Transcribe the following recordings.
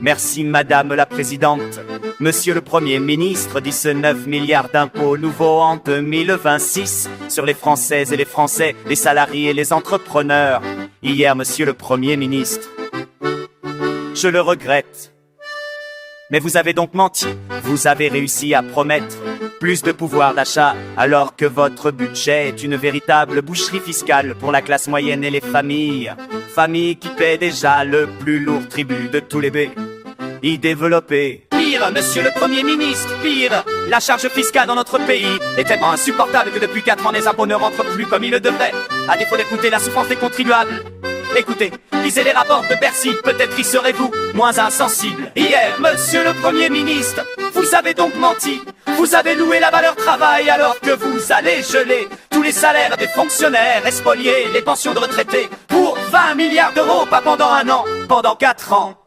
Merci Madame la Présidente. Monsieur le Premier ministre, 19 milliards d'impôts nouveaux en 2026 sur les Françaises et les Français, les salariés et les entrepreneurs. Hier, Monsieur le Premier ministre, je le regrette, mais vous avez donc menti. Vous avez réussi à promettre plus de pouvoir d'achat alors que votre budget est une véritable boucherie fiscale pour la classe moyenne et les familles. Familles qui paient déjà le plus lourd tribut de tous les pays développés. Pire, Monsieur le Premier ministre, pire, la charge fiscale dans notre pays est tellement insupportable que depuis 4 ans les impôts ne rentrent plus comme ils le devraient. À défaut d'écouter la souffrance des contribuables, écoutez, lisez les rapports de Bercy, peut-être y serez-vous moins insensible. Hier, Monsieur le Premier ministre, vous avez donc menti. Vous avez loué la valeur travail alors que vous allez geler tous les salaires des fonctionnaires et spolier les pensions de retraités pour 20 milliards d'euros, pas pendant 1 an, pendant 4 ans.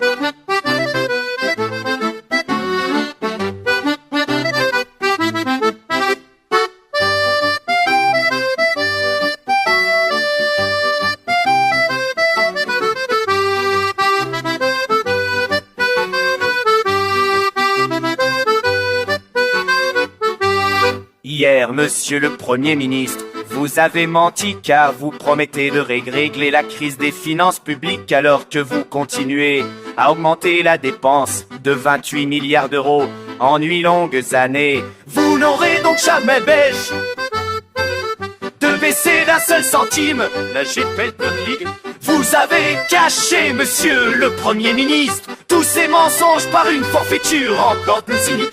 Hier, Monsieur le Premier ministre, vous avez menti car vous promettez de régler la crise des finances publiques alors que vous continuez à augmenter la dépense de 28 milliards d'euros en 8 longues années. Vous n'aurez donc jamais bêche de baisser d'un seul centime la GPL publique. Vous avez caché, Monsieur le Premier ministre, tous ces mensonges par une forfaiture encore plus cynique.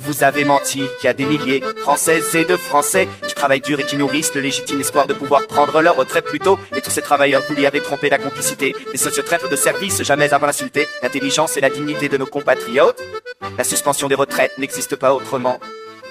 Vous avez menti qu'il y a des milliers de Françaises et de Français qui travaillent dur et qui nourrissent le légitime espoir de pouvoir prendre leur retraite plus tôt. Et tous ces travailleurs, vous y avez trompé la complicité des sociotraîtres de service jamais avant insulté l'intelligence et la dignité de nos compatriotes. La suspension des retraites n'existe pas autrement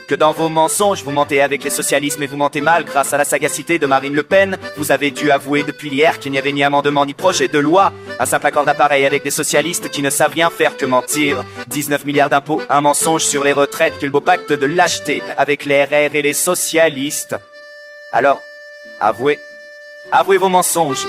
que dans vos mensonges. Vous mentez avec les socialismes et vous mentez mal grâce à la sagacité de Marine Le Pen. Vous avez dû avouer depuis hier qu'il n'y avait ni amendement ni projet de loi. Un simple accord d'appareil avec des socialistes qui ne savent rien faire que mentir. 19 milliards d'impôts, un mensonge sur les retraites, quel beau pacte de lâcheté avec les RR et les socialistes. Alors, avouez vos mensonges.